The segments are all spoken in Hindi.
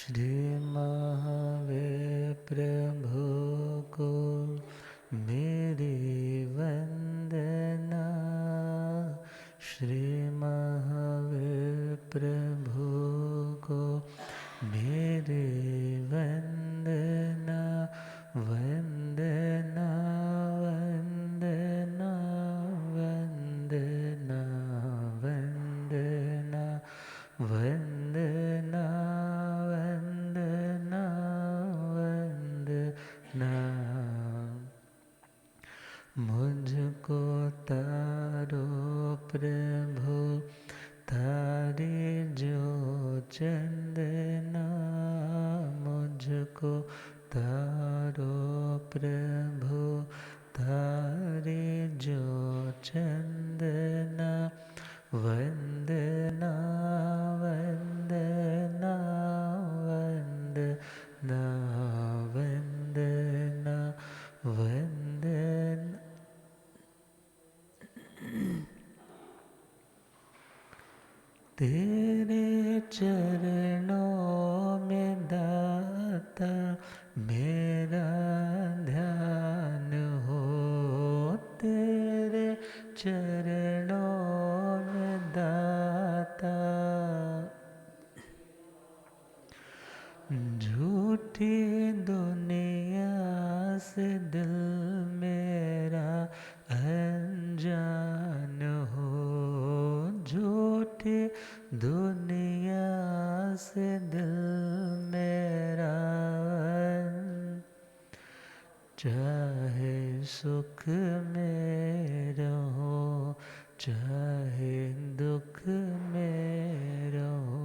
श्री महावीर प्रभु को मेरी वंदना। श्री महावीर प्रभु को मेरी वंदना। वंदना वंदना वंदना वंदना वंदना वंदना वंदना। मुझको तारो प्रभु तारी जो चंदना। मुझको तारो प्रभु तारी जो चंदना। वंदना वंदना वंदना वंदना वंदना। तेरे चरणों में दाता मेरा ध्यान हो। तेरे चरणों में दाता झूठी दुनिया से दिल मेरा अनजान हो। झूठी दुनिया से दिल मेरा चाहे सुख में रहो चाहे दुख में रहो।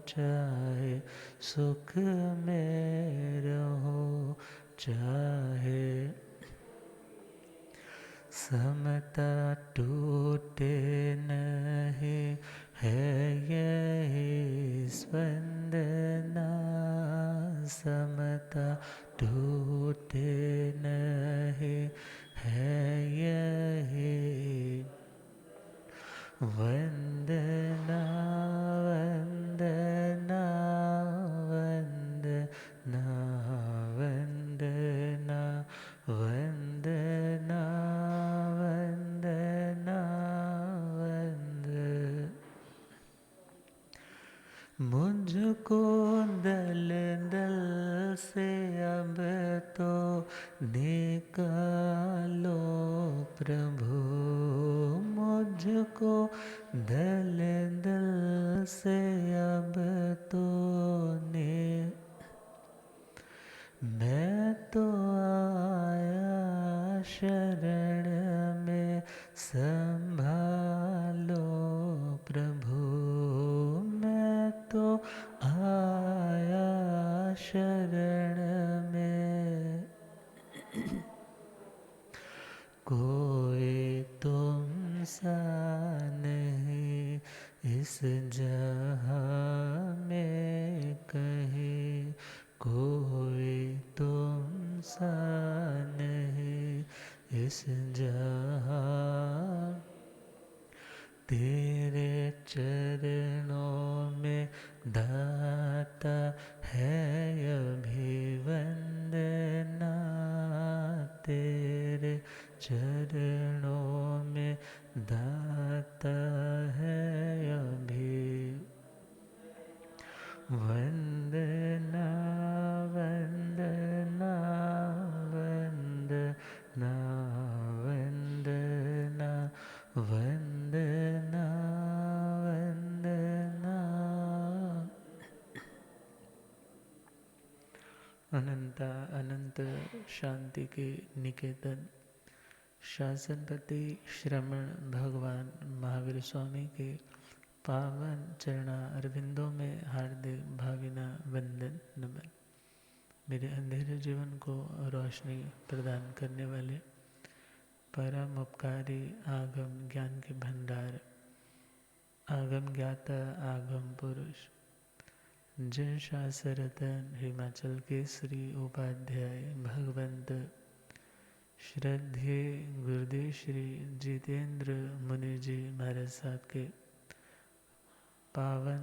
चाहे सुख में रहो चाहे समता टूटे नहीं है यही स्पंदना। समता टूटे नहीं है यही वंदना वंदना वंदना वंदना वंदना वंदना वंदना। मुझको दल दल से अब तो निकालो प्रभु। मुझको दल दल से अब तो मैं तो आया शरण में संभालो प्रभु। मैं तो आया शरण में कोई तुम सा नहीं इस जहां में कहीं। कोई तुम सा नहीं इस जहां। तेरे चरणों में दाता है अभिवंदना। तेरे चरणों में दाता है अभिवंदना। वंदना वंदना वंदना वंदना वंदना। अनंत अनंत शांति के निकेतन शासनपति श्रमण भगवान महावीर स्वामी के पावन चरणा अरविंदों में हार्दिक भावना वंदन नमन। मेरे अंधेरे जीवन को रोशनी प्रदान करने वाले परम उपकारी आगम ज्ञान के भंडार आगम ज्ञाता आगम पुरुष जय शासरतन हिमाचल के श्री उपाध्याय भगवंत श्रद्धेय गुरुदेव श्री जितेंद्र मुनि जी महाराज साहब के पावन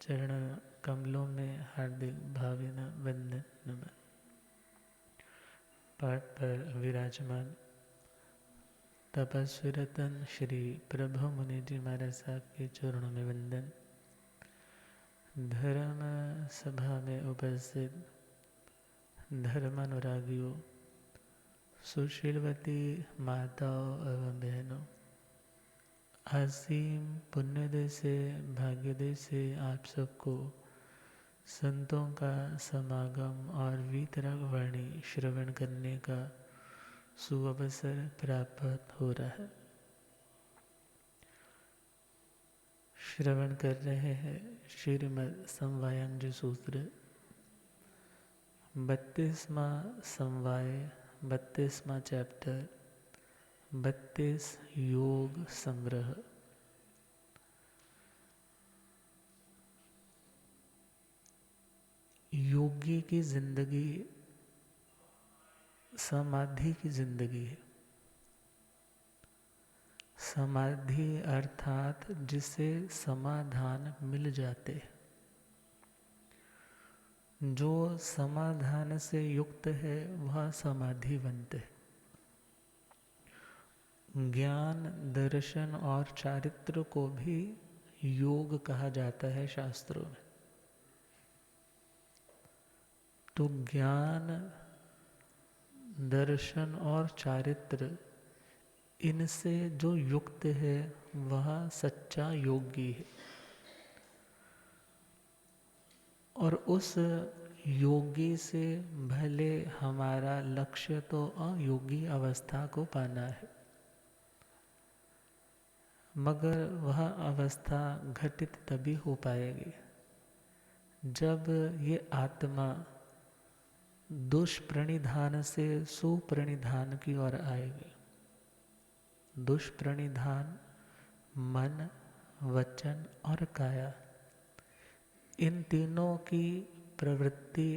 चरण कमलों में हार्दिक भावना वंदन नमन। पाठ पर विराजमान तपस्वी रतन श्री प्रभु मुनि जी महाराज साहब के चरणों में वंदन। धर्म सभा में उपस्थित धर्मानुरागियों, सुशीलवती माताओं एवं बहनों, असीम पुण्योदय से भाग्योदय से आप सबको संतों का समागम और वीतराग वाणी श्रवण करने का सुअवसर प्राप्त हो रहा है। श्रवण कर रहे हैं श्रीमद् समवायांग सूत्र 32वां समवाय, 32वां चैप्टर, 32 योग संग्रह। योगी की जिंदगी समाधि की जिंदगी है। समाधि अर्थात जिसे समाधान मिल जाते हैं, जो समाधान से युक्त है वह समाधिवंत है। ज्ञान, दर्शन और चारित्र को भी योग कहा जाता है शास्त्रों में। तो ज्ञान, दर्शन और चारित्र, इनसे जो युक्त है वह सच्चा योगी है। और उस योगी से भले हमारा लक्ष्य तो अयोगी अवस्था को पाना है, मगर वह अवस्था घटित तभी हो पाएगी जब ये आत्मा दुष्प्रणिधान से सुप्रणिधान की ओर आएगी। दुष्प्रणिधान मन, वचन और काया, इन तीनों की प्रवृत्ति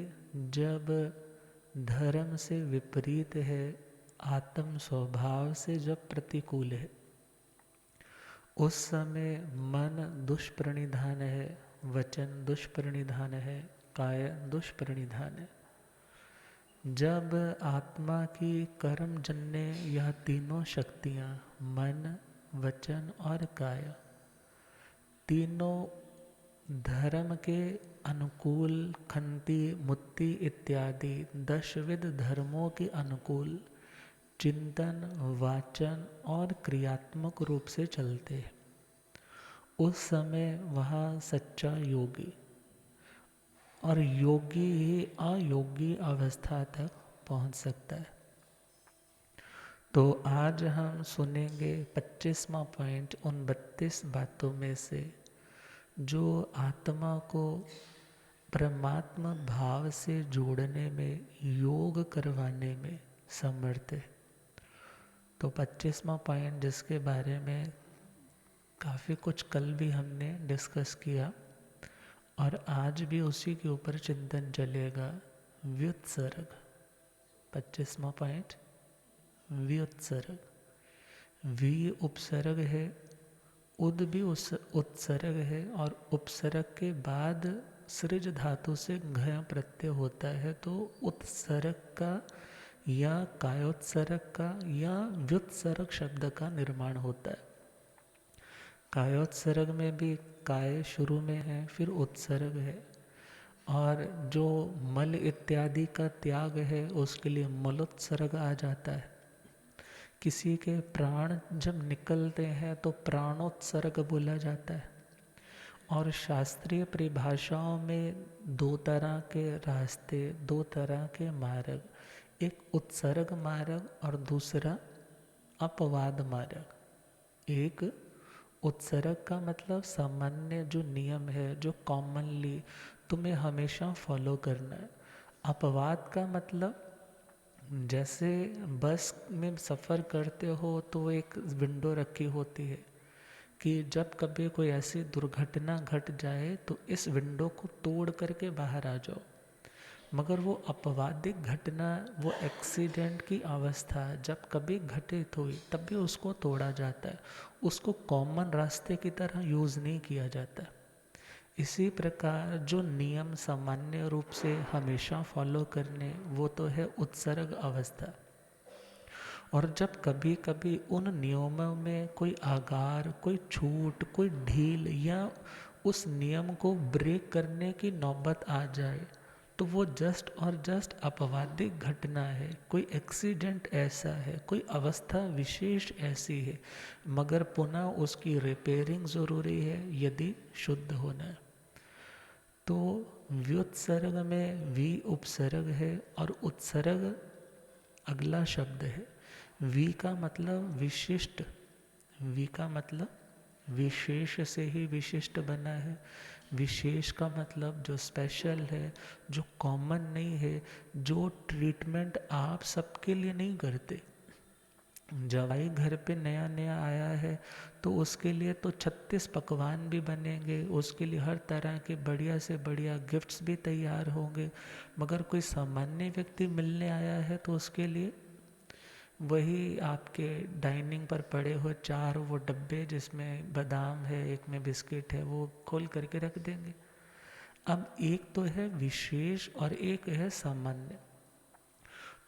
जब धर्म से विपरीत है, आत्म स्वभाव से जब प्रतिकूल है, उस समय मन दुष्प्रणिधान है, वचन दुष्प्रणिधान है, काय दुष्प्रणिधान है। जब आत्मा की कर्मजन्य यह तीनों शक्तियाँ मन, वचन और काया, तीनों धर्म के अनुकूल खंति, मुत्ति इत्यादि 10 विध धर्मों के अनुकूल चिंतन, वाचन और क्रियात्मक रूप से चलते हैं, उस समय वह सच्चा योगी और योगी ही अयोगी अवस्था तक पहुंच सकता है। तो आज हम सुनेंगे 25वां पॉइंट उन 32 बातों में से जो आत्मा को परमात्मा भाव से जोड़ने में, योग करवाने में समर्थ है। तो 25वां पॉइंट, जिसके बारे में काफ़ी कुछ कल भी हमने डिस्कस किया और आज भी उसी के ऊपर चिंतन चलेगा, व्युत्सर्ग। 25वां पॉइंट, व्युत्सर्ग। वी उपसर्ग है, उद भी उत्सर्ग है और उपसर्ग के बाद सृज धातु से घ प्रत्यय होता है, तो उत्सर्ग का या कायोत्सर्ग का या व्युत्सर्ग शब्द का निर्माण होता है। कायोत्सर्ग में भी काय शुरू में है, फिर उत्सर्ग है, और जो मल इत्यादि का त्याग है उसके लिए मलोत्सर्ग आ जाता है। किसी के प्राण जब निकलते हैं तो प्राणोत्सर्ग बोला जाता है। और शास्त्रीय परिभाषाओं में 2 तरह के रास्ते, 2 तरह के मार्ग, एक उत्सर्ग मार्ग और दूसरा अपवाद मार्ग। एक उत्सर्ग का मतलब सामान्य जो नियम है, जो कॉमनली तुम्हें हमेशा फॉलो करना है। अपवाद का मतलब जैसे बस में सफ़र करते हो तो एक विंडो रखी होती है कि जब कभी कोई ऐसी दुर्घटना घट जाए तो इस विंडो को तोड़ करके बाहर आ जाओ। मगर वो अपवादिक घटना, वो एक्सीडेंट की अवस्था जब कभी घटित हुई तब भी उसको तोड़ा जाता है, उसको कॉमन रास्ते की तरह यूज़ नहीं किया जाता। इसी प्रकार जो नियम सामान्य रूप से हमेशा फॉलो करने, वो तो है उत्सर्ग अवस्था। और जब कभी कभी उन नियमों में कोई आगार, कोई छूट, कोई ढील या उस नियम को ब्रेक करने की नौबत आ जाए, तो वो जस्ट और जस्ट अपवादिक घटना है, कोई एक्सीडेंट ऐसा है, कोई अवस्था विशेष ऐसी है, मगर पुनः उसकी रिपेयरिंग ज़रूरी है यदि शुद्ध होना है। तो व्युत्सर्ग में वी उपसर्ग है और उत्सर्ग अगला शब्द है। वी का मतलब विशिष्ट, वी का मतलब विशेष से ही विशिष्ट बना है। विशेष का मतलब जो स्पेशल है, जो कॉमन नहीं है, जो ट्रीटमेंट आप सबके लिए नहीं करते। जवाई घर पे नया नया आया है तो उसके लिए तो 36 पकवान भी बनेंगे, उसके लिए हर तरह के बढ़िया से बढ़िया गिफ्ट्स भी तैयार होंगे। मगर कोई सामान्य व्यक्ति मिलने आया है तो उसके लिए वही आपके डाइनिंग पर पड़े हुए 4 वो डब्बे जिसमें बादाम है, एक में बिस्किट है, वो खोल करके रख देंगे। अब एक तो है विशेष और एक है सामान्य।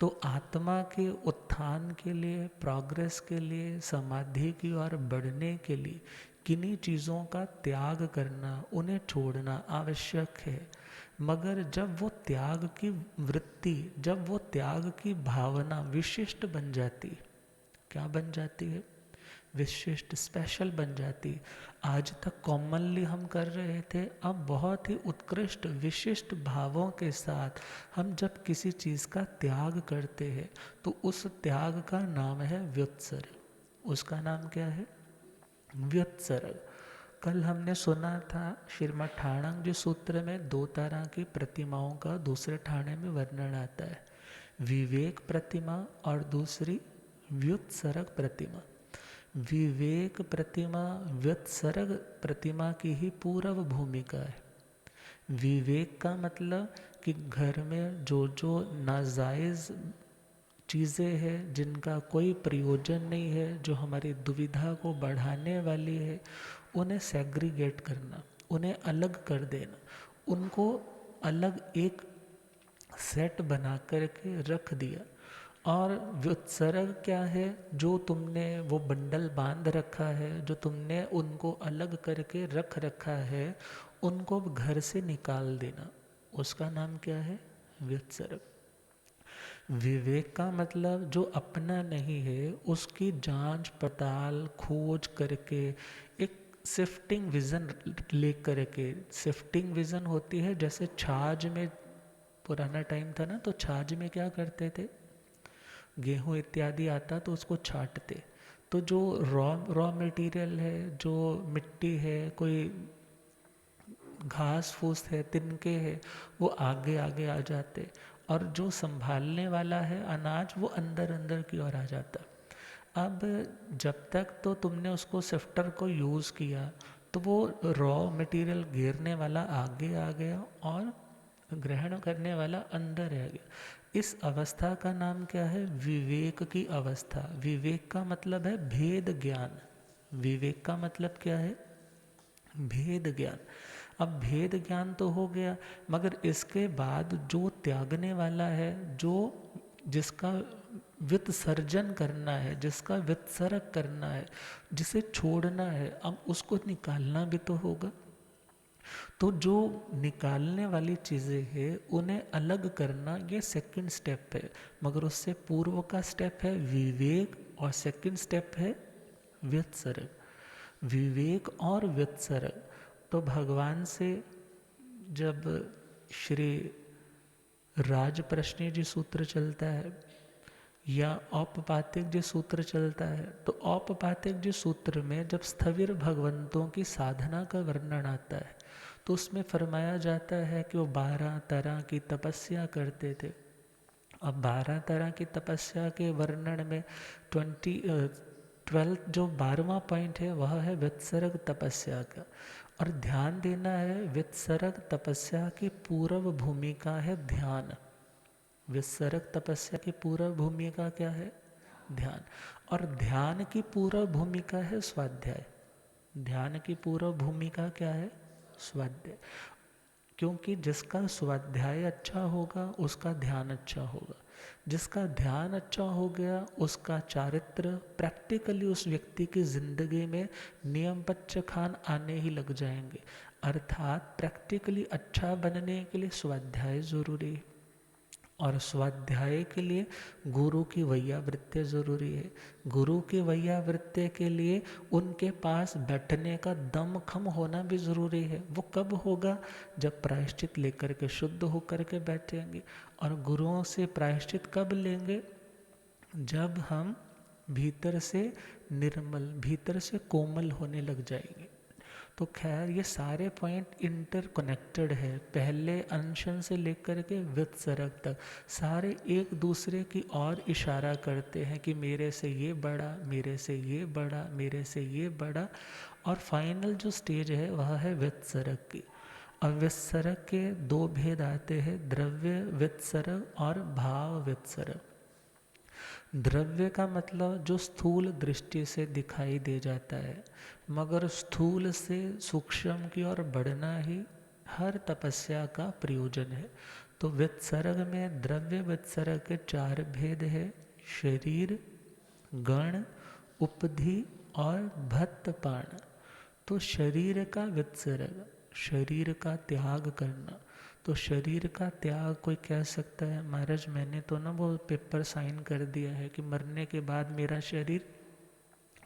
तो आत्मा के उत्थान के लिए, प्रोग्रेस के लिए, समाधि की ओर बढ़ने के लिए किन्हीं चीज़ों का त्याग करना, उन्हें छोड़ना आवश्यक है। मगर जब वो त्याग की वृत्ति, जब वो त्याग की भावना विशिष्ट बन जाती, क्या बन जाती है? विशिष्ट, स्पेशल बन जाती। आज तक कॉमनली हम कर रहे थे, अब बहुत ही उत्कृष्ट विशिष्ट भावों के साथ हम जब किसी चीज़ का त्याग करते हैं तो उस त्याग का नाम है व्युत्सर्ग। उसका नाम क्या है? व्युत्सर्ग। कल हमने सुना था श्रीमद् ठाणंग सूत्र में 2 तरह की प्रतिमाओं का दूसरे ठाणे में वर्णन आता है, विवेक प्रतिमा और दूसरी व्युत्सर्ग प्रतिमा। विवेक प्रतिमा व्युत्सर्ग प्रतिमा की ही पूर्व भूमिका है। विवेक का मतलब कि घर में जो जो नाजायज़ चीज़ें हैं, जिनका कोई प्रयोजन नहीं है, जो हमारी दुविधा को बढ़ाने वाली है, उन्हें सेग्रीगेट करना, उन्हें अलग कर देना, उनको अलग एक सेट बना करके रख दिया। और व्युत्सर्ग क्या है? जो तुमने वो बंडल बांध रखा है, जो तुमने उनको अलग करके रख रखा है, उनको घर से निकाल देना, उसका नाम क्या है? व्युत्सर्ग। विवेक का मतलब जो अपना नहीं है उसकी जांच पड़ताल खोज करके एक शिफ्टिंग विज़न ले करके, शिफ्टिंग विज़न होती है जैसे छाछ में, पुराना टाइम था ना, तो छाछ में क्या करते थे, गेहूँ इत्यादि आता तो उसको छांटते, तो जो रॉ मटेरियल है, जो मिट्टी है, कोई घास फूस है, तिनके है, वो आगे आगे आ जाते, और जो संभालने वाला है अनाज वो अंदर अंदर की ओर आ जाता। अब जब तक तो तुमने उसको शिफ्टर को यूज़ किया तो वो रॉ मटेरियल घेरने वाला आगे आ गया और ग्रहण करने वाला अंदर रह गया। इस अवस्था का नाम क्या है? विवेक की अवस्था। विवेक का मतलब है भेद ज्ञान। विवेक का मतलब क्या है? भेद ज्ञान। अब भेद ज्ञान तो हो गया, मगर इसके बाद जो त्यागने वाला है, जो जिसका वित्सर्जन करना है, जिसका वित्सर्ग करना है, जिसे छोड़ना है, अब उसको निकालना भी तो होगा। तो जो निकालने वाली चीज़ें हैं उन्हें अलग करना, ये सेकंड स्टेप है। मगर उससे पूर्व का स्टेप है विवेक और सेकंड स्टेप है व्युत्सर्ग। विवेक और व्युत्सर्ग। तो भगवान से जब श्री राजप्रश्नी जी सूत्र चलता है या औपपातिक जी सूत्र चलता है, तो औपपातिक जी सूत्र में जब स्थविर भगवंतों की साधना का वर्णन आता है तो उसमें फरमाया जाता है कि वो 12 तरह की तपस्या करते थे। अब 12 तरह की तपस्या के वर्णन में 12 जो 12वां पॉइंट है वह है वित्सर्ग तपस्या का। और ध्यान देना है, वित्सर्ग तपस्या की पूर्व भूमिका है ध्यान। वित्सर्ग तपस्या की पूर्व भूमिका क्या है? ध्यान। और ध्यान की पूर्व भूमिका है स्वाध्याय। ध्यान की पूर्व भूमिका क्या है? स्वाध्याय, क्योंकि जिसका स्वाध्याय अच्छा होगा उसका ध्यान अच्छा होगा, जिसका ध्यान अच्छा हो गया उसका चारित्र प्रैक्टिकली उस व्यक्ति की जिंदगी में नियम पच्च खान आने ही लग जाएंगे। अर्थात प्रैक्टिकली अच्छा बनने के लिए स्वाध्याय जरूरी है, और स्वाध्याय के लिए गुरु की वैयावृत्ति जरूरी है। गुरु की वैयावृत्ति के लिए उनके पास बैठने का दमखम होना भी जरूरी है। वो कब होगा? जब प्रायश्चित लेकर के शुद्ध होकर के बैठेंगे। और गुरुओं से प्रायश्चित कब लेंगे? जब हम भीतर से निर्मल, भीतर से कोमल होने लग जाएंगे। तो खैर ये सारे पॉइंट इंटरकनेक्टेड है, पहले अनशन से लेकर के वित्सर्ग तक सारे एक दूसरे की ओर इशारा करते हैं कि मेरे से ये बड़ा, मेरे से ये बड़ा, मेरे से ये बड़ा। और फाइनल जो स्टेज है वह है वित्सर्ग की। अब वित्सर्ग के दो भेद आते हैं, द्रव्य वित्सर्ग और भाव वित्सर्ग। द्रव्य का मतलब जो स्थूल दृष्टि से दिखाई दे जाता है, मगर स्थूल से सूक्ष्म की ओर बढ़ना ही हर तपस्या का प्रयोजन है। तो वित्सर्ग में द्रव्य वित्सर्ग के चार भेद है, शरीर, गण, उपधि और भत्तपाण। तो शरीर का वित्सर्ग, शरीर का त्याग करना। तो शरीर का त्याग कोई कह सकता है महाराज मैंने तो ना वो पेपर साइन कर दिया है कि मरने के बाद मेरा शरीर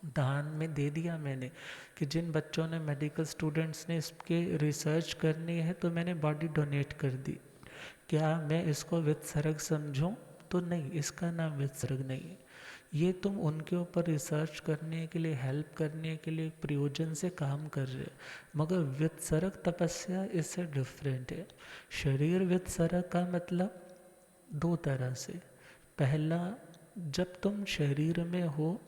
दान में दे दिया मैंने, कि जिन बच्चों ने मेडिकल स्टूडेंट्स ने इसके रिसर्च करनी है तो मैंने बॉडी डोनेट कर दी, क्या मैं इसको वित्सर्ग समझूं? तो नहीं, इसका नाम वित्सर्ग नहीं है। ये तुम उनके ऊपर रिसर्च करने के लिए, हेल्प करने के लिए प्रयोजन से काम कर रहे हो। मगर वित्सर्ग तपस्या इससे डिफरेंट है। शरीर वित्सर्ग का मतलब दो तरह से। पहला, जब तुम शरीर में हो,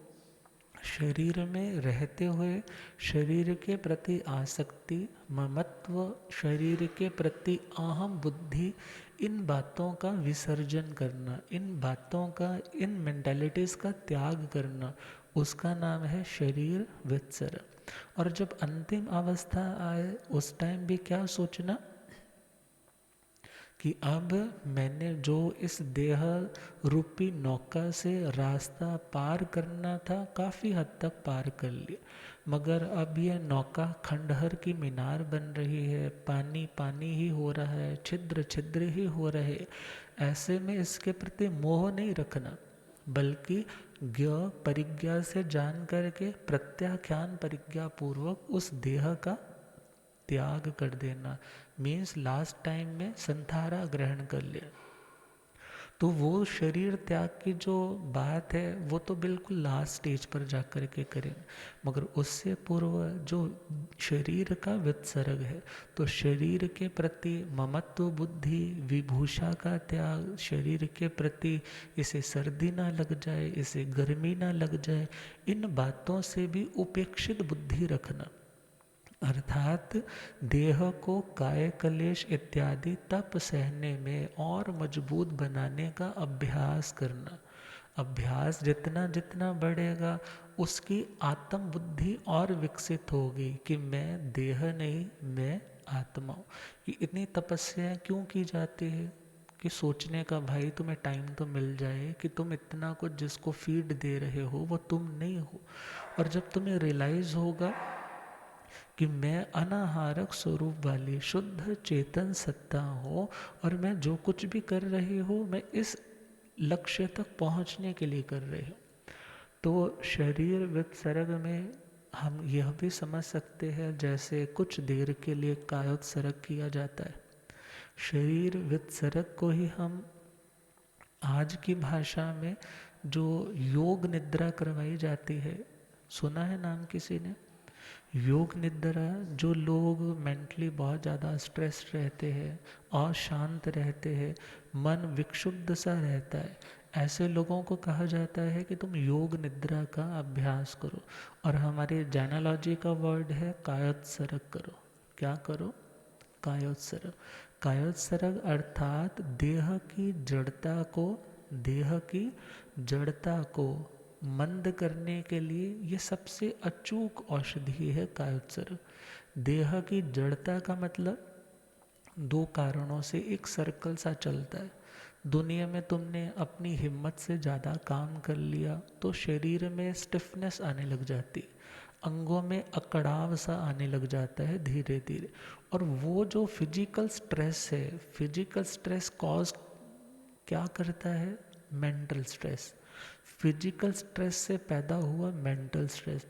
शरीर में रहते हुए शरीर के प्रति आसक्ति, ममत्व, शरीर के प्रति अहम बुद्धि, इन बातों का विसर्जन करना, इन बातों का, इन मेंटालिटीज़ का त्याग करना, उसका नाम है शरीर वित्सर्ग। और जब अंतिम अवस्था आए उस टाइम भी क्या सोचना कि अब मैंने जो इस देह रूपी नौका से रास्ता पार करना था काफ़ी हद तक पार कर लिया, मगर अब ये नौका खंडहर की मीनार बन रही है, पानी पानी ही हो रहा है, छिद्र छिद्र ही हो रहे। ऐसे में इसके प्रति मोह नहीं रखना, बल्कि ज्ञ परिज्ञा से जान करके प्रत्याख्यान परिज्ञा पूर्वक उस देह का त्याग कर देना। मीन्स लास्ट टाइम में संथारा ग्रहण कर लिया। तो वो शरीर त्याग की जो बात है वो तो बिल्कुल लास्ट स्टेज पर जाकर के करें, मगर उससे पूर्व जो शरीर का वित्सर्ग है, तो शरीर के प्रति ममत्व बुद्धि, विभूषा का त्याग, शरीर के प्रति इसे सर्दी ना लग जाए, इसे गर्मी ना लग जाए, इन बातों से भी उपेक्षित बुद्धि रखना। अर्थात देह को काय कलेश इत्यादि तप सहने में और मजबूत बनाने का अभ्यास करना। अभ्यास जितना जितना बढ़ेगा उसकी आत्म बुद्धि और विकसित होगी कि मैं देह नहीं, मैं आत्मा हूँ। कि इतनी तपस्याएं क्यों की जाती है? कि सोचने का भाई तुम्हें टाइम तो मिल जाए कि तुम इतना कुछ जिसको फीड दे रहे हो वो तुम नहीं हो। और जब तुम्हें रियलाइज होगा कि मैं अनाहारक स्वरूप वाली शुद्ध चेतन सत्ता हूँ और मैं जो कुछ भी कर रही हूँ मैं इस लक्ष्य तक पहुँचने के लिए कर रही हूँ। तो शरीर वित्सर्ग में हम यह भी समझ सकते हैं जैसे कुछ देर के लिए कायोत्सर्ग किया जाता है। शरीर वित्सर्ग को ही हम आज की भाषा में जो योग निद्रा करवाई जाती है, सुना है नाम किसी ने? योग निद्रा, जो लोग मेंटली बहुत ज़्यादा स्ट्रेस्ड रहते हैं, अशांत रहते हैं, मन विक्षुब्ध सा रहता है, ऐसे लोगों को कहा जाता है कि तुम योग निद्रा का अभ्यास करो। और हमारे जैनोलॉजी का वर्ड है कायोत्सर्ग करो। क्या करो? कायोत्सर्ग। कायोत्सर्ग अर्थात देह की जड़ता को, देह की जड़ता को मंद करने के लिए ये सबसे अचूक औषधि है कायोत्सर्ग। देह की जड़ता का मतलब दो कारणों से एक सर्कल सा चलता है। दुनिया में तुमने अपनी हिम्मत से ज़्यादा काम कर लिया तो शरीर में स्टिफनेस आने लग जाती, अंगों में अकड़ाव सा आने लग जाता है धीरे धीरे। और वो जो फिजिकल स्ट्रेस है, फिजिकल स्ट्रेस कॉज क्या करता है? Mental stress. फिजिकल स्ट्रेस से पैदा हुआ मेंटल स्ट्रेस।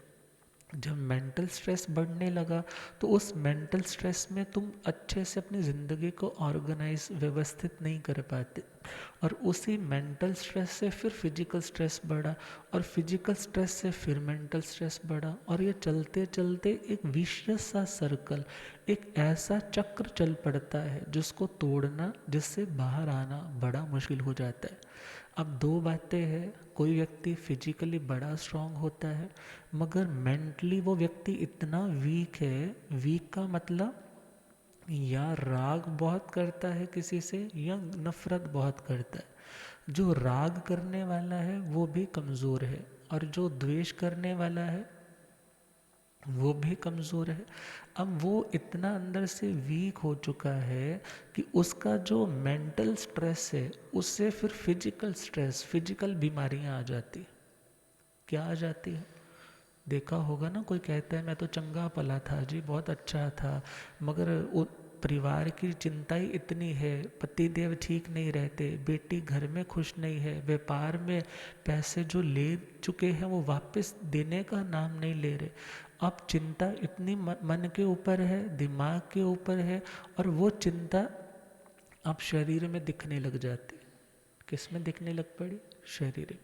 जब मेंटल स्ट्रेस बढ़ने लगा तो उस मेंटल स्ट्रेस में तुम अच्छे से अपनी ज़िंदगी को ऑर्गेनाइज व्यवस्थित नहीं कर पाते, और उसी मेंटल स्ट्रेस से फिर फिजिकल स्ट्रेस बढ़ा, और फिजिकल स्ट्रेस से फिर मेंटल स्ट्रेस बढ़ा, और ये चलते चलते एक विशियस सा सर्कल, एक ऐसा चक्र चल पड़ता है जिसको तोड़ना, जिससे बाहर आना बड़ा मुश्किल हो जाता है। अब दो बातें हैं, कोई व्यक्ति फिजिकली बड़ा स्ट्रांग होता है मगर मेंटली वो व्यक्ति इतना वीक है। वीक का मतलब या राग बहुत करता है किसी से या नफरत बहुत करता है। जो राग करने वाला है वो भी कमज़ोर है, और जो द्वेष करने वाला है वो भी कमज़ोर है। अब वो इतना अंदर से वीक हो चुका है कि उसका जो मेंटल स्ट्रेस है उससे फिर फिजिकल स्ट्रेस, फिजिकल बीमारियां आ जाती। क्या आ जाती है? देखा होगा ना, कोई कहता है मैं तो चंगा पला था जी, बहुत अच्छा था, मगर परिवार की चिंता ही इतनी है, पति देव ठीक नहीं रहते, बेटी घर में खुश नहीं है, व्यापार में पैसे जो ले चुके हैं वो वापस देने का नाम नहीं ले रहे। अब चिंता इतनी मन के ऊपर है, दिमाग के ऊपर है, और वो चिंता अब शरीर में दिखने लग जाती। किस में दिखने लग पड़ी? शरीर।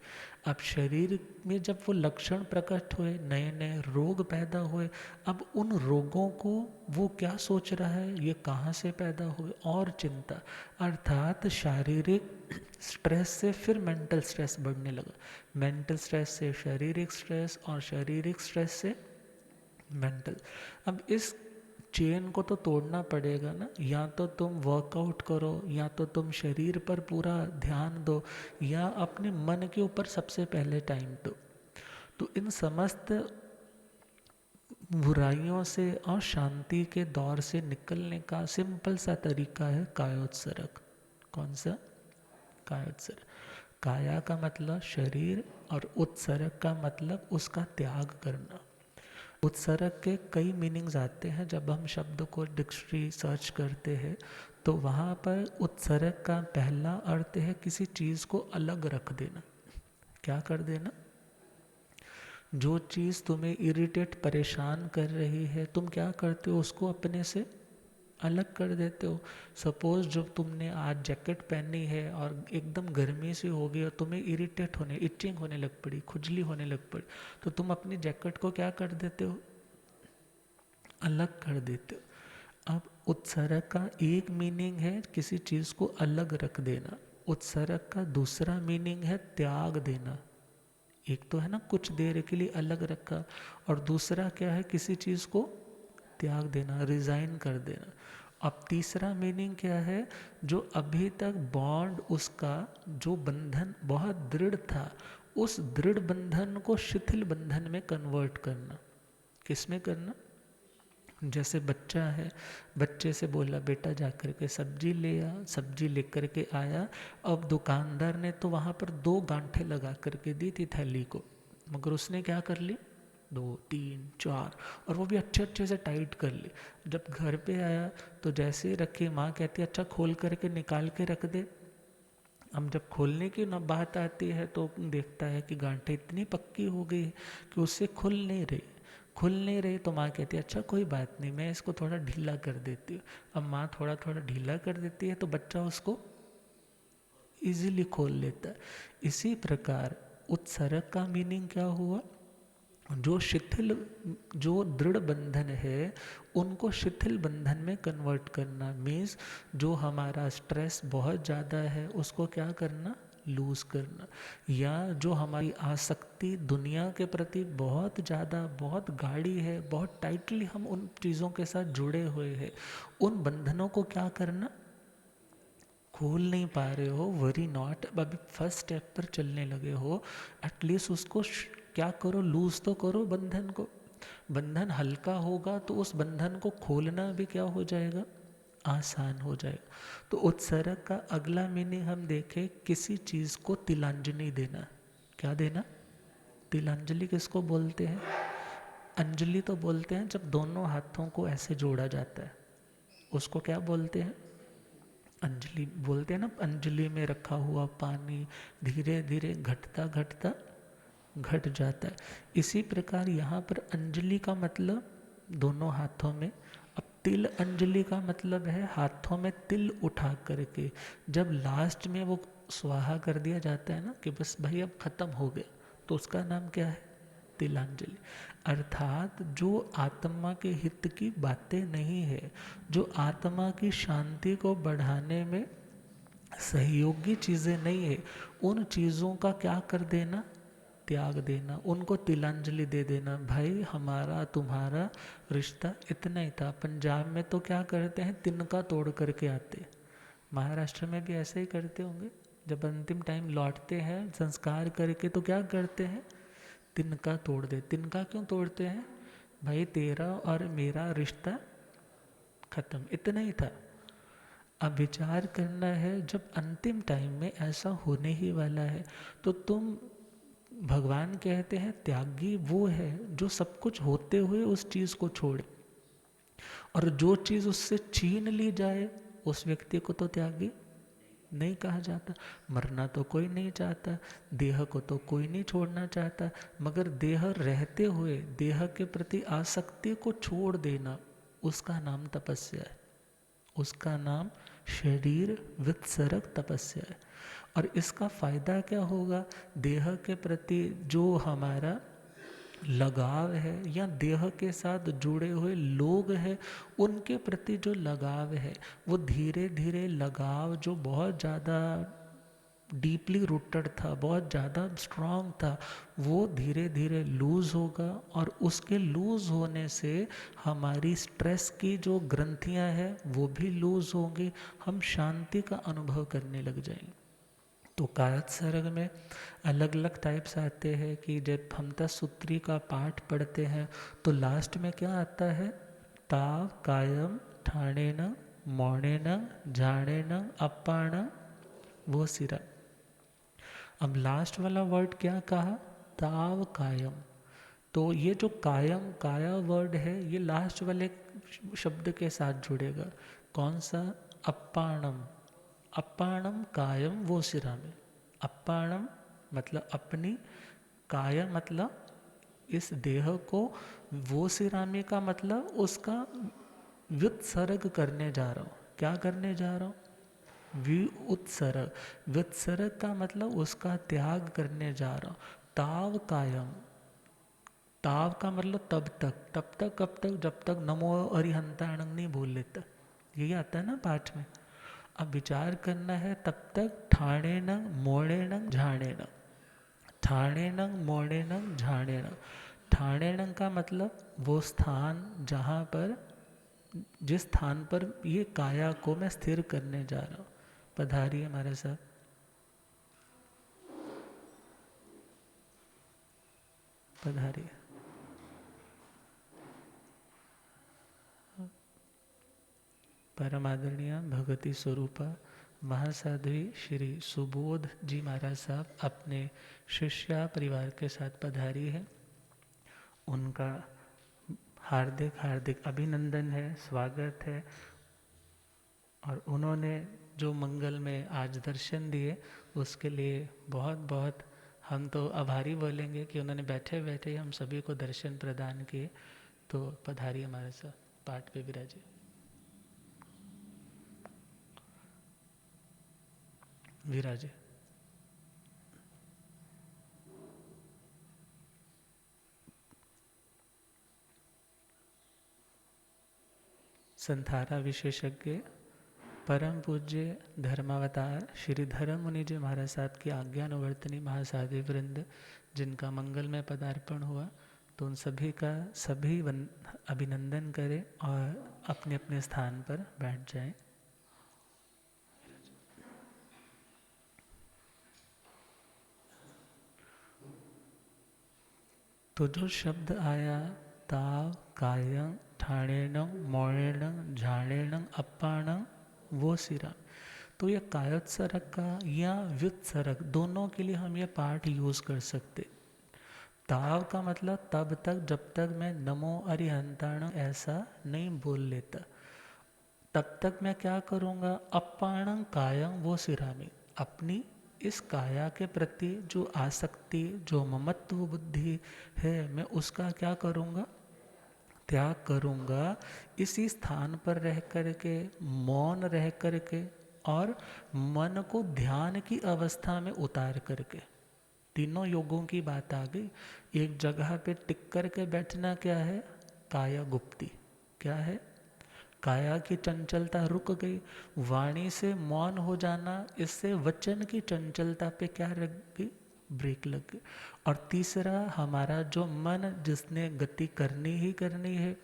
अब शरीर में जब वो लक्षण प्रकट हुए, नए नए रोग पैदा हुए, अब उन रोगों को वो क्या सोच रहा है, ये कहाँ से पैदा हुए, और चिंता। अर्थात शारीरिक स्ट्रेस से फिर मेंटल स्ट्रेस बढ़ने लगा, मेंटल स्ट्रेस से शारीरिक स्ट्रेस, और शारीरिक स्ट्रेस से मेंटल। अब इस चेन को तो तोड़ना पड़ेगा ना, या तो तुम वर्कआउट करो, या तो तुम शरीर पर पूरा ध्यान दो, या अपने मन के ऊपर सबसे पहले टाइम दो। तो इन समस्त बुराइयों से और शांति के दौर से निकलने का सिंपल सा तरीका है कायोत्सर्ग। कौन सा? कायोत्सर्ग। काया का मतलब शरीर, और उत्सर्ग का मतलब उसका त्याग करना। उत्सर्ग के कई मीनिंग्स आते हैं, जब हम शब्द को डिक्शनरी सर्च करते हैं तो वहाँ पर उत्सर्ग का पहला अर्थ है किसी चीज़ को अलग रख देना। क्या कर देना? जो चीज़ तुम्हें इरिटेट, परेशान कर रही है, तुम क्या करते हो? उसको अपने से अलग कर देते हो। सपोज जब तुमने आज जैकेट पहनी है और एकदम गर्मी से हो गई और तुम्हें इरिटेट होने, इचिंग होने लग पड़ी, खुजली होने लग पड़ी, तो तुम अपनी जैकेट को क्या कर देते हो? अलग कर देते हो। अब उत्सर्ग का एक मीनिंग है किसी चीज़ को अलग रख देना, उत्सर्ग का दूसरा मीनिंग है त्याग देना। एक तो है ना कुछ देर के लिए अलग रखा, और दूसरा क्या है? किसी चीज़ को त्याग देना, रिजाइन कर देना। अब तीसरा मीनिंग क्या है? जो अभी तक बॉन्ड, उसका जो बंधन बहुत दृढ़ था, उस दृढ़ बंधन को शिथिल बंधन में कन्वर्ट करना। किस में करना? जैसे बच्चा है, बच्चे से बोला बेटा जा कर के सब्जी ले आ, सब्जी लेकर के आया। अब दुकानदार ने तो वहाँ पर 2 गांठें लगा करके दी थी थैली को, मगर उसने क्या कर ली? 2, 3, 4, और वो भी अच्छे अच्छे से टाइट कर ली। जब घर पे आया तो जैसे ही रखी, माँ कहती अच्छा खोल करके निकाल के रख दे। अब जब खोलने की ना बात आती है तो देखता है कि गांठें इतनी पक्की हो गई है कि उससे खुल नहीं रही। तो माँ कहती है अच्छा कोई बात नहीं, मैं इसको थोड़ा ढीला कर देती हूँ। अब माँ थोड़ा थोड़ा ढीला कर देती है तो बच्चा उसको इजीली खोल लेता है। इसी प्रकार उत्सर्ग का मीनिंग क्या हुआ? जो शिथिल, जो दृढ़ बंधन है उनको शिथिल बंधन में कन्वर्ट करना। मीन्स जो हमारा स्ट्रेस बहुत ज़्यादा है उसको क्या करना? लूज करना। या जो हमारी आसक्ति दुनिया के प्रति बहुत ज़्यादा, बहुत गाढ़ी है, बहुत टाइटली हम उन चीज़ों के साथ जुड़े हुए हैं, उन बंधनों को क्या करना? खोल नहीं पा रहे हो, वरी नॉट, अभी फर्स्ट स्टेप पर चलने लगे हो, एटलीस्ट उसको क्या करो, लूज तो करो बंधन को। बंधन हल्का होगा तो उस बंधन को खोलना भी क्या हो जाएगा, आसान हो जाएगा। तो उत्सर्ग का अगला मीनिंग हम देखें, किसी चीज़ को तिलांजलि देना। क्या देना? तिलांजलि किसको बोलते हैं? अंजलि तो बोलते हैं जब दोनों हाथों को ऐसे जोड़ा जाता है, उसको क्या बोलते हैं? अंजलि बोलते हैं ना। अंजलि में रखा हुआ पानी धीरे धीरे घटता घटता घट जाता है। इसी प्रकार यहाँ पर अंजलि का मतलब दोनों हाथों में। अब तिल अंजलि का मतलब है हाथों में तिल उठा करके जब लास्ट में वो स्वाहा कर दिया जाता है ना, कि बस भाई अब खत्म हो गया, तो उसका नाम क्या है? तिलांजलि। अर्थात जो आत्मा के हित की बातें नहीं है, जो आत्मा की शांति को बढ़ाने में सहयोगी चीज़ें नहीं है, उन चीज़ों का क्या कर देना? त्याग देना, उनको तिलांजलि दे देना। भाई हमारा तुम्हारा रिश्ता इतना ही था। पंजाब में तो क्या करते हैं, तिनका तोड़ करके आते। महाराष्ट्र में भी ऐसे ही करते होंगे, जब अंतिम टाइम लौटते हैं संस्कार करके तो क्या करते हैं, तिनका तोड़ दे। तिनका क्यों तोड़ते हैं? भाई तेरा और मेरा रिश्ता खत्म, इतना ही था। अब विचार करना है, जब अंतिम टाइम में ऐसा होने ही वाला है, तो तुम, भगवान कहते हैं त्यागी वो है जो सब कुछ होते हुए उस चीज़ को छोड़े, और जो चीज़ उससे छीन ली जाए उस व्यक्ति को तो त्यागी नहीं कहा जाता। मरना तो कोई नहीं चाहता, देह को तो कोई नहीं छोड़ना चाहता, मगर देह रहते हुए देह के प्रति आसक्ति को छोड़ देना, उसका नाम तपस्या है, उसका नाम शरीर वित्सरक तपस्या है। और इसका फायदा क्या होगा? देह के प्रति जो हमारा लगाव है, या देह के साथ जुड़े हुए लोग हैं उनके प्रति जो लगाव है, वो धीरे धीरे लगाव जो बहुत ज़्यादा डीपली रूटेड था, बहुत ज़्यादा स्ट्रांग था, वो धीरे धीरे लूज़ होगा। और उसके लूज़ होने से हमारी स्ट्रेस की जो ग्रंथियां हैं वो भी लूज़ होंगी, हम शांति का अनुभव करने लग जाएंगे। तो कायत सर्ग में अलग अलग टाइप्स आते हैं कि जब हम सूत्री का पाठ पढ़ते हैं तो लास्ट में क्या आता है? ताव कायम ठाणेन मौणेन झाणेन अपाण वो सिरा। अब लास्ट वाला वर्ड क्या कहा? ताव कायम। तो ये जो कायम काया वर्ड है, ये लास्ट वाले शब्द के साथ जुड़ेगा। कौन सा? अपाणम। अपाणम कायम वो सिरा में। अपाणम मतलब अपनी, काया मतलब इस देह को, वो सिरामी का मतलब उसका व्युत्सर्ग करने जा रहा हूँ। क्या करने जा रहा हूँ? व्युत्सर्ग। व्युत्सर्ग का मतलब उसका त्याग करने जा रहा हूँ। ताव कायम, ताव का मतलब तब तक, तब तक कब तक? जब तक नमो अरिहंताणं नहीं बोल लेता। यही आता है ना पाठ में। अब विचार करना है, तब तक ठाणे न मोड़े न झाड़े न, ठाणे न मोड़े न झाड़े न। ठाणे न का मतलब वो स्थान जहाँ पर, जिस स्थान पर ये काया को मैं स्थिर करने जा रहा हूँ। पधारिए हमारे साथ, पधारिए। परम आदरणीय भगवती स्वरूपा महासाध्वी श्री सुबोध जी महाराज साहब अपने शिष्या परिवार के साथ पधारी है। उनका हार्दिक हार्दिक अभिनंदन है, स्वागत है। और उन्होंने जो मंगल में आज दर्शन दिए उसके लिए बहुत बहुत हम तो आभारी बोलेंगे कि उन्होंने बैठे बैठे हम सभी को दर्शन प्रदान किए। तो पधारिए हमारे साथ, पाठ पे विराजे। विराजे। संथारा विशेषज्ञ परम पूज्य धर्मावतार श्री धर्म मुनि जी महाराज साहब की आज्ञानुवर्तनी महासाधि वृंद, जिनका मंगल में पदार्पण हुआ, तो उन सभी का सभी अभिनंदन करें और अपने अपने स्थान पर बैठ जाएं। तो जो शब्द आया ताव, कायं, ठाणेन, मौणेन, झाणेन, अप्पाण, वो सिरा। तो ये कायोत्सर्ग का या व्युत्सर्ग दोनों के लिए हम ये पाठ यूज कर सकते। ताव का मतलब तब तक जब तक मैं नमो अरिहंताण ऐसा नहीं बोल लेता, तब तक मैं क्या करूँगा, अपाणं कायं वो सिरामी, अपनी इस काया के प्रति जो आसक्ति, जो ममत्व बुद्धि है, मैं उसका क्या करूँगा, त्याग करूँगा। इसी स्थान पर रह करके, मौन रह करके और मन को ध्यान की अवस्था में उतार करके, तीनों योगों की बात आ गई। एक जगह पे टिक करके बैठना क्या है, काया गुप्ती, क्या है, काया की चंचलता रुक गई। वाणी से मौन हो जाना, इससे वचन की चंचलता पे क्या लग गई, ब्रेक लग गई। और तीसरा हमारा जो मन, जिसने गति करनी ही करनी है,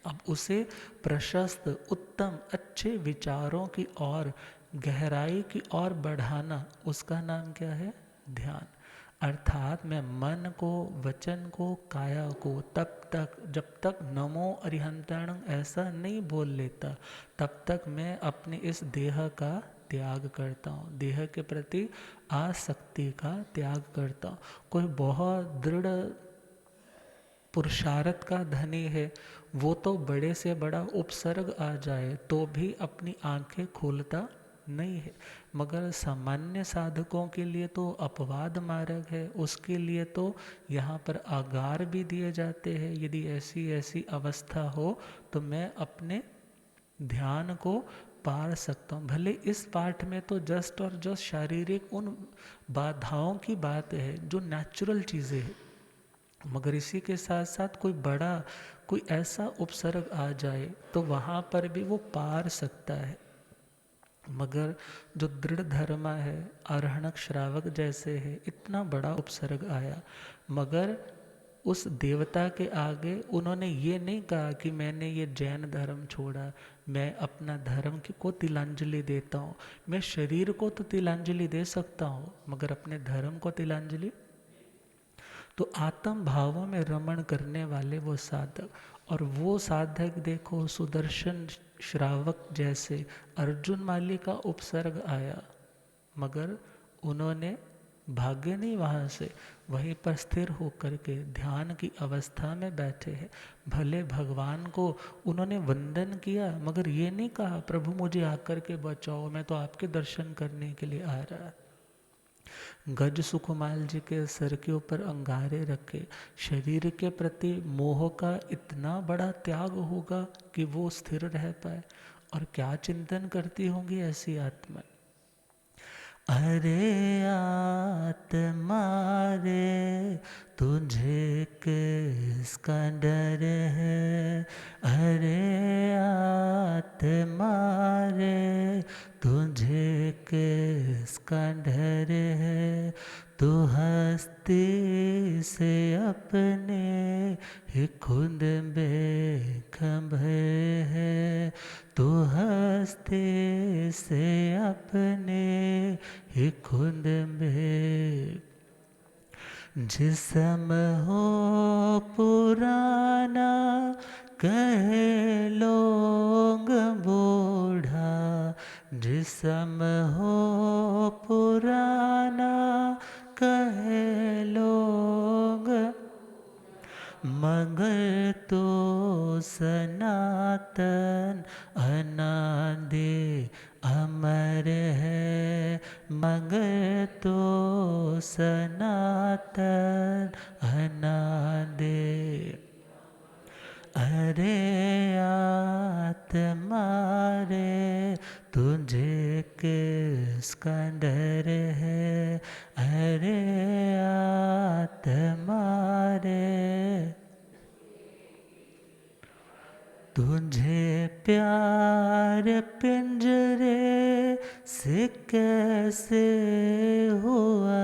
अब उसे प्रशस्त, उत्तम, अच्छे विचारों की ओर, गहराई की ओर बढ़ाना, उसका नाम क्या है, ध्यान। अर्थात मैं मन को, वचन को, काया को तब तक, जब तक नमो अरिहंताणं ऐसा नहीं बोल लेता, तब तक मैं अपने इस देह का त्याग करता हूँ, देह के प्रति आसक्ति का त्याग करता हूँ। कोई बहुत दृढ़ पुरुषार्थ का धनी है, वो तो बड़े से बड़ा उपसर्ग आ जाए तो भी अपनी आंखें खोलता नहीं है। मगर सामान्य साधकों के लिए तो अपवाद मार्ग है, उसके लिए तो यहाँ पर आगार भी दिए जाते हैं। यदि ऐसी ऐसी अवस्था हो तो मैं अपने ध्यान को पार सकता हूँ। भले इस पाठ में तो जस्ट और जस्ट शारीरिक उन बाधाओं की बात है जो नेचुरल चीज़ें हैं, मगर इसी के साथ साथ कोई बड़ा, कोई ऐसा उपसर्ग आ जाए तो वहाँ पर भी वो पार सकता है। मगर जो दृढ़ धर्म है, आरोहणक श्रावक जैसे है, इतना बड़ा उपसर्ग आया, मगर उस देवता के आगे उन्होंने ये नहीं कहा कि मैंने ये जैन धर्म छोड़ा, मैं अपना धर्म को तिलांजलि देता हूँ। मैं शरीर को तो तिलांजलि दे सकता हूँ, मगर अपने धर्म को तिलांजलि। तो आत्म भावों में रमण करने वाले वो साधक, और वो साधक देखो सुदर्शन श्रावक जैसे अर्जुन माली का उपसर्ग आया, मगर उन्होंने भागे नहीं वहाँ से, वहीं पर स्थिर होकर के ध्यान की अवस्था में बैठे हैं। भले भगवान को उन्होंने वंदन किया, मगर ये नहीं कहा प्रभु मुझे आकर के बचाओ, मैं तो आपके दर्शन करने के लिए आ रहा। गज सुकुमाल जी के सर के ऊपर अंगारे रखे, शरीर के प्रति मोह का इतना बड़ा त्याग होगा कि वो स्थिर रह पाए। और क्या चिंतन करती होंगी ऐसी आत्मा, अरे आत्मा रे तुझे किसका डर है, अरे आत्मा रे तुझे किसका डर है, तू हस्ती से अपने ही खुद बेखबर है, तू हस्ती से अपने ही खुद में, जिस्म हो पुराना कहे लोग बूढ़ा, जिस्म हो पुराना कहे लोग, मगर तो सनातन अनादि अमर है, मगर तो सनातन अनादि, अरे आत्मा रे तुझे किसका डर है, अरे आत्मा रे तुझे प्यार पिंजरे से कैसे हुआ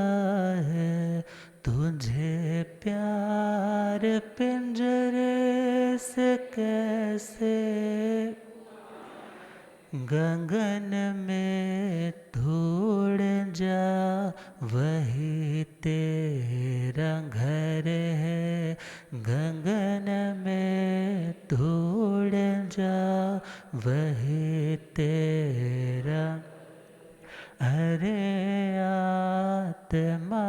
है, तुझे प्यार पिंजरे से कैसे, गगन में धूड़ जा वही तेरा घर है, गगन में धूड़ जा वही तेरा। अरे आत्मा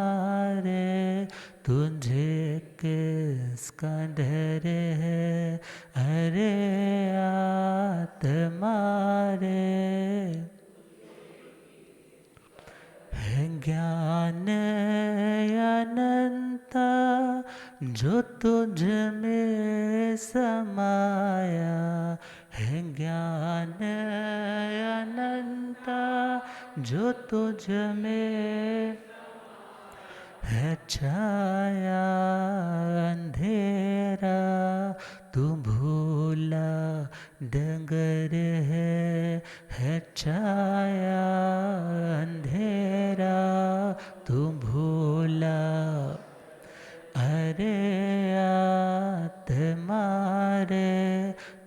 रे तुझे किसका डर है, अरे आत्मा रे है ज्ञान अनंता जो तुझ में समाया, है ज्ञान अनंता जो तुझ में है छाया। अंधेरा तू भूला डगर है छाया। अंधेरा तू भूला, अरे आत्मा रे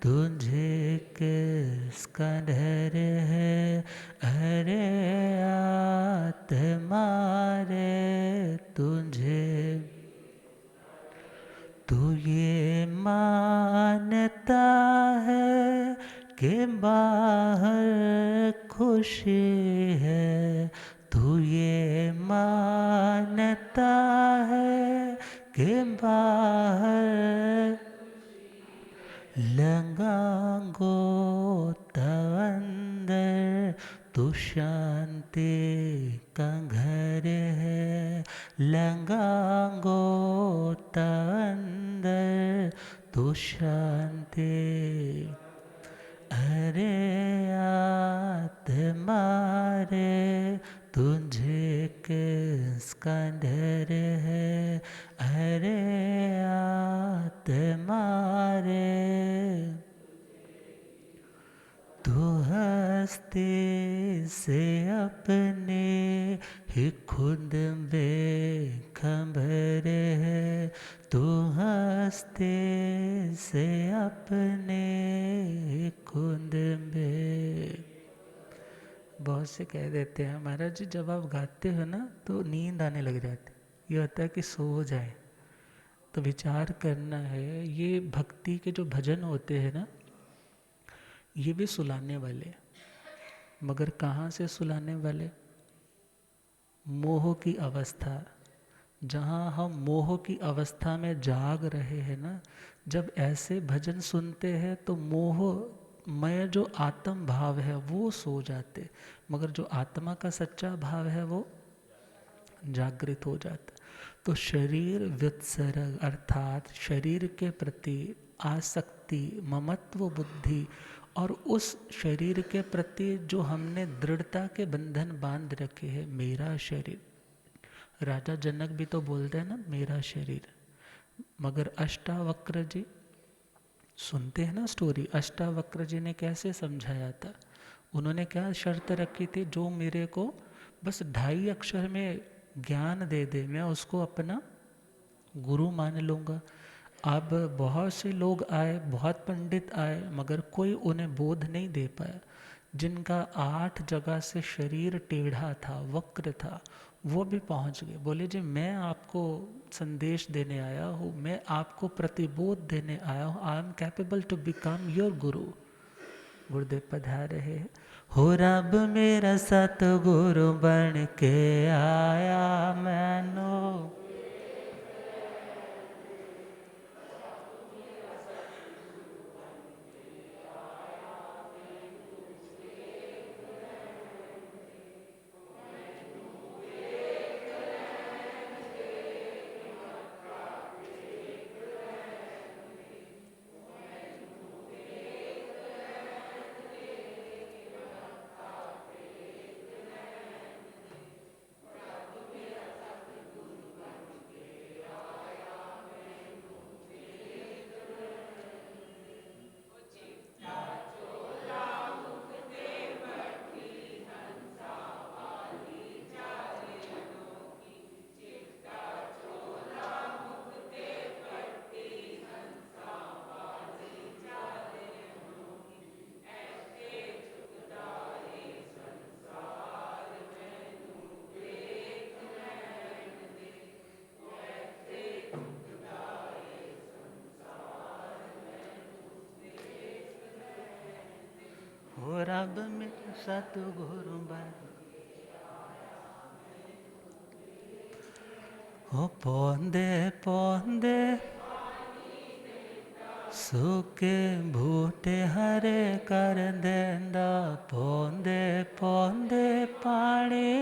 तुझे किसका डर है, अरे आत्मा रे तुझे। तू ये मानता है कि बाहर खुशी है, तू ये मानता है कि बाहर लगा गोता अंदर तू शांति का घर है, लगा गोता अंदर तू शांति। अरे आत्मा रे तुझे किसका डर है, अरे आत्मा रे तू हस्ती से अपने ही खुद बेखबर है, तू हस्ती से अपने खुद बे। बहुत से कह देते हैं महाराज जी जब आप गाते हो ना तो नींद आने लग जाती, ये होता है कि सो जाए। तो विचार करना है, ये भक्ति के जो भजन होते हैं ना ये भी सुलाने वाले, मगर कहाँ से सुलाने वाले? मोह की अवस्था, जहाँ हम मोह की अवस्था में जाग रहे हैं ना, जब ऐसे भजन सुनते हैं तो मोह मय जो आत्म भाव है वो सो जाते, मगर जो आत्मा का सच्चा भाव है वो जागृत हो जाता। तो शरीर व्युत्सर्ग अर्थात शरीर के प्रति आसक्ति, ममत्व बुद्धि और उस शरीर के प्रति जो हमने दृढ़ता के बंधन बांध रखे हैं, मेरा शरीर। राजा जनक भी तो बोलते हैं ना मेरा शरीर, मगर अष्टावक्र जी सुनते हैं ना स्टोरी, अष्टावक्र जी ने कैसे समझाया था। उन्होंने क्या शर्त रखी थी, जो मेरे को बस 2.5 अक्षर में ज्ञान दे दे मैं उसको अपना गुरु मान लूँगा। अब बहुत से लोग आए, बहुत पंडित आए, मगर कोई उन्हें बोध नहीं दे पाया। जिनका 8 जगह से शरीर टेढ़ा था, वक्र था, वो भी पहुंच गए। बोले जी मैं आपको संदेश देने आया हूँ, मैं आपको प्रतिबोध देने आया हूँ, I am capable to become your guru. गुरुदेव पधार रहे हैं। हो रब मेरा सतगुरु बन के आया मैनो, हो रब मेरा सतगुरु बन, हो पौंदे पौंदे सूके बूटे हरे कर देंदा, पौंदे पौंदे पानी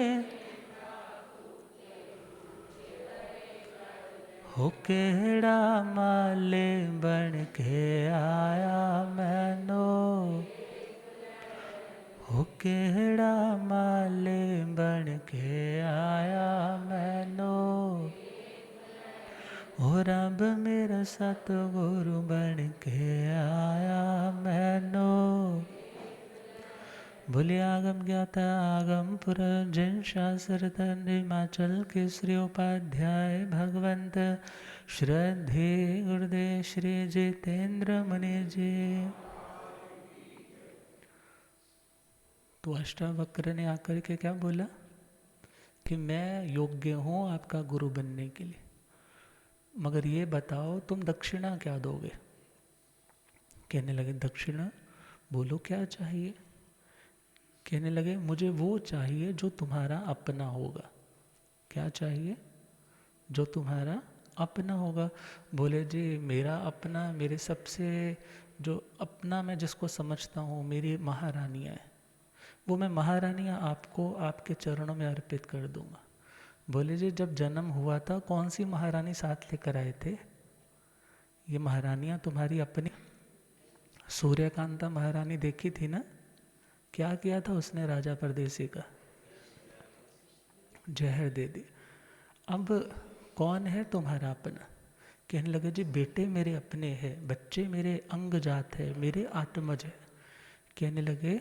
हो केड़ा माले बन के आया मैनू, हो केड़ा माले बन के आया मैनू, हो रब मेरा सतगुरु बन के आया मैनू। बोले आगम ज्ञाता आगम पुरख जिन शास्त्र तन हिमाचल केसरी उपाध्याय भगवंत श्रद्धे गुरुदेव श्री जितेंद्र मुनि जी। तो अष्टावक्र ने आकर के क्या बोला कि मैं योग्य हूँ आपका गुरु बनने के लिए, मगर ये बताओ तुम दक्षिणा क्या दोगे। कहने लगे दक्षिणा, बोलो क्या चाहिए। कहने लगे मुझे वो चाहिए जो तुम्हारा अपना होगा। क्या चाहिए? जो तुम्हारा अपना होगा। बोले जी मेरा अपना, मेरे सबसे जो अपना मैं जिसको समझता हूँ मेरी महारानियाँ हैं, वो मैं महारानियाँ आपको आपके चरणों में अर्पित कर दूँगा। बोले जी जब जन्म हुआ था कौन सी महारानी साथ लेकर आए थे? ये महारानियाँ तुम्हारी अपनी। सूर्यकांता महारानी देखी थी ना, क्या किया था उसने राजा परदेसी का? जहर दे दी। अब कौन है तुम्हारा अपना? कहने लगे जी बेटे मेरे अपने हैं, बच्चे मेरे अंग जात है, मेरे आत्मज है। कहने लगे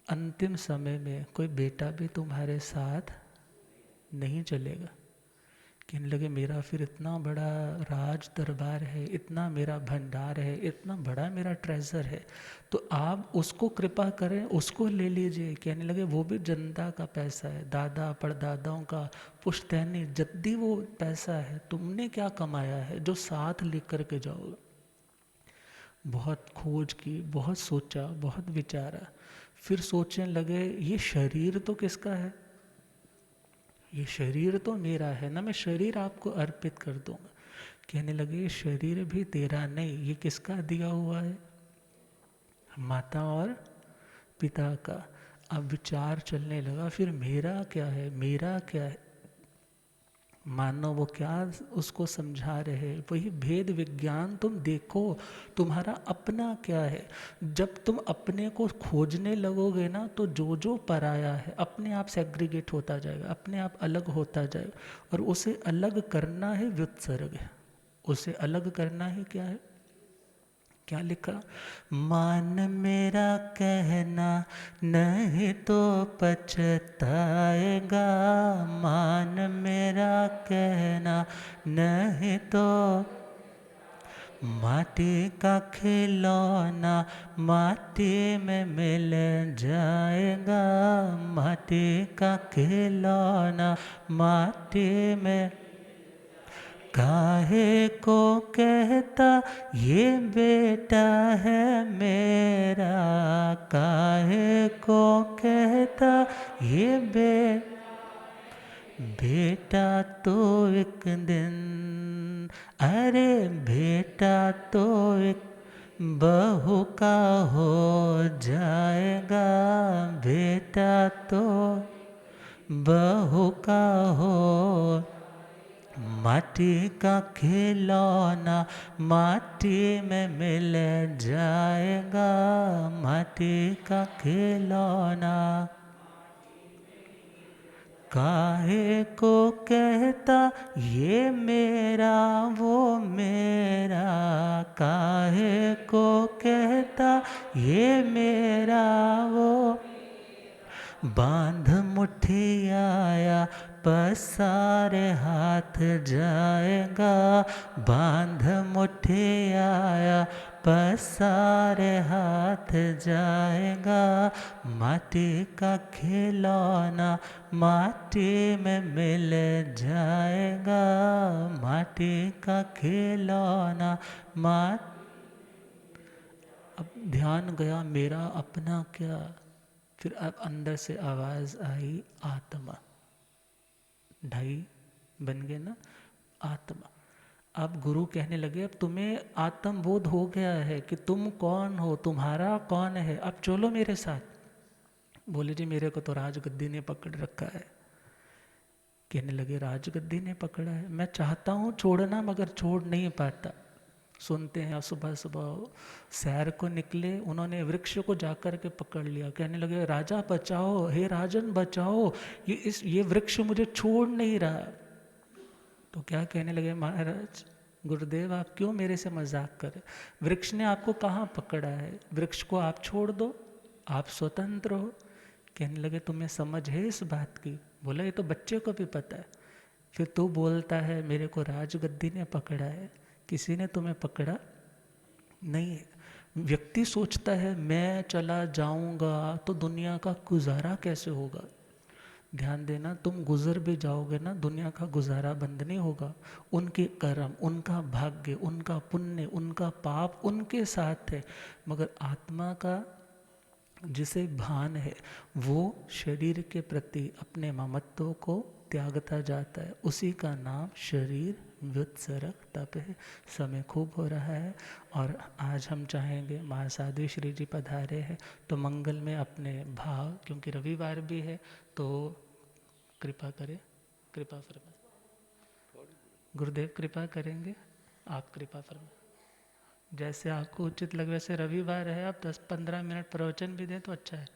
अंतिम समय में कोई बेटा भी तुम्हारे साथ नहीं चलेगा। कहने लगे मेरा फिर इतना बड़ा राज दरबार है, इतना मेरा भंडार है, इतना बड़ा मेरा ट्रेजर है, तो आप उसको कृपा करें, उसको ले लीजिए। कहने लगे वो भी जनता का पैसा है, दादा परदादाओं का पुश्तैनी जद्दी वो पैसा है, तुमने क्या कमाया है जो साथ लेकर के जाओगे। बहुत खोज की, बहुत सोचा, बहुत विचारा, फिर सोचने लगे ये शरीर तो किसका है? ये शरीर तो मेरा है ना, मैं शरीर आपको अर्पित कर दूंगा। कहने लगे ये शरीर भी तेरा नहीं, ये किसका दिया हुआ है? माता और पिता का। अब विचार चलने लगा फिर मेरा क्या है, मेरा क्या है। मानो वो क्या उसको समझा रहे, वही भेद विज्ञान तुम देखो, तुम्हारा अपना क्या है। जब तुम अपने को खोजने लगोगे ना तो जो जो पराया है अपने आप सेग्रीगेट होता जाएगा, अपने आप अलग होता जाएगा। और उसे अलग करना है व्युत्सर्ग है, उसे अलग करना है क्या है? क्या लिखा? मान मेरा कहना नहीं तो पछताएगा, मान मेरा कहना नहीं तो माटी का खिलौना माटी में मिल जाएगा, माटी का खिलौना माटी में। काहे को कहता ये बेटा है मेरा, काहे को कहता ये बेटा तो एक दिन, अरे बेटा तो एक बहू का हो जाएगा, बेटा तो बहू का हो। माटी का खिलौना माटी में मिल जाएगा, माटी का खिलौना। काहे को कहता ये मेरा वो मेरा, काहे को कहता ये मेरा वो। बांध मुट्ठी आया पसारे हाथ जाएगा, बांध मुट्ठी आया पसारे हाथ जाएगा, माटी का खिलौना माटी में मिल जाएगा, माटी का खिलौना माटी। अब ध्यान गया मेरा अपना क्या, फिर अब अंदर से आवाज आई आत्मा, ढाई बन गए ना, आत्मा। अब गुरु कहने लगे अब तुम्हें आत्मबोध हो गया है कि तुम कौन हो, तुम्हारा कौन है, अब चलो मेरे साथ। बोले जी मेरे को तो राजगद्दी ने पकड़ रखा है। कहने लगे राजगद्दी ने पकड़ा है, मैं चाहता हूँ छोड़ना मगर छोड़ नहीं पाता। सुनते हैं सुबह सुबह सैर को निकले, उन्होंने वृक्ष को जाकर के पकड़ लिया। कहने लगे राजा बचाओ, हे राजन बचाओ, ये वृक्ष मुझे छोड़ नहीं रहा। तो क्या कहने लगे महाराज गुरुदेव आप क्यों मेरे से मजाक करें, वृक्ष ने आपको कहाँ पकड़ा है, वृक्ष को आप छोड़ दो, आप स्वतंत्र हो। कहने लगे तुम्हें समझ है इस बात की। बोला ये तो बच्चे को भी पता है। फिर तू बोलता है मेरे को राजगद्दी ने पकड़ा है, किसी ने तुम्हें पकड़ा नहीं है। व्यक्ति सोचता है मैं चला जाऊंगा तो दुनिया का गुजारा कैसे होगा। ध्यान देना तुम गुजर भी जाओगे ना, दुनिया का गुजारा बंद नहीं होगा। उनके कर्म, उनका भाग्य, उनका पुण्य, उनका पाप उनके साथ है, मगर आत्मा का जिसे भान है वो शरीर के प्रति अपने ममत्व को त्यागता जाता है, उसी का नाम शरीर व्युत्सरक तप है। समय खूब हो रहा है और आज हम चाहेंगे महासाध्वी श्री जी पधारे हैं तो मंगल में अपने भाव, क्योंकि रविवार भी है तो कृपा करें, कृपा फरमाए। गुरुदेव कृपा करेंगे, आप कृपा फरमाए जैसे आपको उचित लगे। वैसे रविवार है, आप 10-15 मिनट प्रवचन भी दें तो अच्छा है।